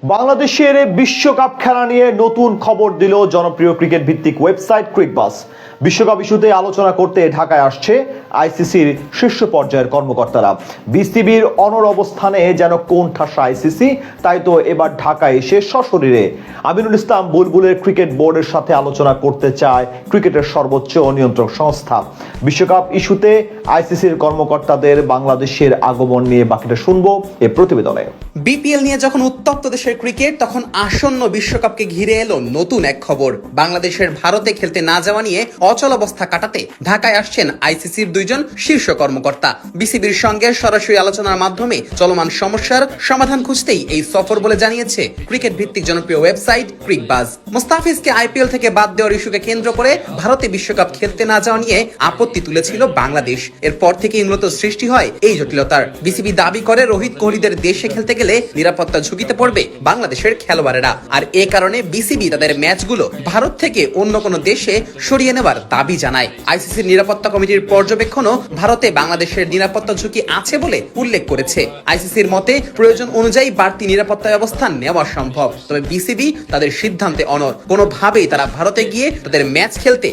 বাংলাদেশের বিশ্বকাপ খেলা নিয়ে নতুন খবর দিল জনপ্রিয় ক্রিকেট ভিত্তিক ওয়েবসাইট ক্রিকবাজ। বিশ্বকাপ ইস্যুতে আলোচনা করতে ঢাকায় আসছে আইসিসির শীর্ষ পর্যায়ের কর্মকর্তারা। বিসিবির অনড় অবস্থানে যেন কোন ঠাসা আইসিসি, তাই তো এবার ঢাকায় এসে সশরীরে আমিনুল ইসলাম বুলবুলের ক্রিকেট বোর্ডের সাথে আলোচনা করতে চায় ক্রিকেটের সর্বোচ্চ নিয়ন্ত্রক সংস্থা। বিশ্বকাপ ইস্যুতে আইসিসির কর্মকর্তাদের বাংলাদেশের আগমন নিয়ে বাকিটা শুনবো এ প্রতিবেদনে। বিপিএল নিয়ে যখন উত্তপ্ত দেশের ক্রিকেট, তখন আসন্ন বিশ্বকাপকে ঘিরে এলো নতুন এক খবর। বাংলাদেশের ভারতে খেলতে না যাওয়া নিয়ে অচল অবস্থা কাটাতে ঢাকায় আসছেন আইসিসির দুইজন শীর্ষ কর্মকর্তা। বিসিবির সঙ্গে সরাসরি আলোচনার মাধ্যমে চলমান সমস্যার সমাধান খুঁজতেই এই সফর বলে জানিয়েছে ক্রিকেট ভিত্তিক জনপ্রিয় ওয়েবসাইট ক্রিকবাজ। মুস্তাফিজকে আইপিএল থেকে বাদ দেওয়ার ইস্যুকে কেন্দ্র করে ভারতে বিশ্বকাপ খেলতে না যাওয়া নিয়ে আপত্তি তুলেছিল বাংলাদেশ। এরপর থেকেই মূলত সৃষ্টি হয় এই জটিলতার। বিসিবি দাবি করে রোহিত কোহলিদের দেশে খেলতে গেলে নিরাপত্তা ঝুঁকিতে পড়বে বাংলাদেশের খেলোয়াড়েরা, আর এ কারণে বিসিবি তাদের ম্যাচগুলো ভারত থেকে অন্য কোনো দেশে সরিয়ে নেওয়ার দাবি জানায়। আইসিসির নিরাপত্তা কমিটির পর্যবেক্ষণও ভারতে বাংলাদেশের নিরাপত্তা ঝুঁকি আছে বলে উল্লেখ করেছে। আইসিসির মতে প্রয়োজন অনুযায়ী বাড়তি নিরাপত্তা ব্যবস্থা নেওয়া সম্ভব, তবে বিসিবি তাদের সিদ্ধান্তে অনড়। কোনোভাবেই তারা ভারতে গিয়ে তাদের ম্যাচ খেলতে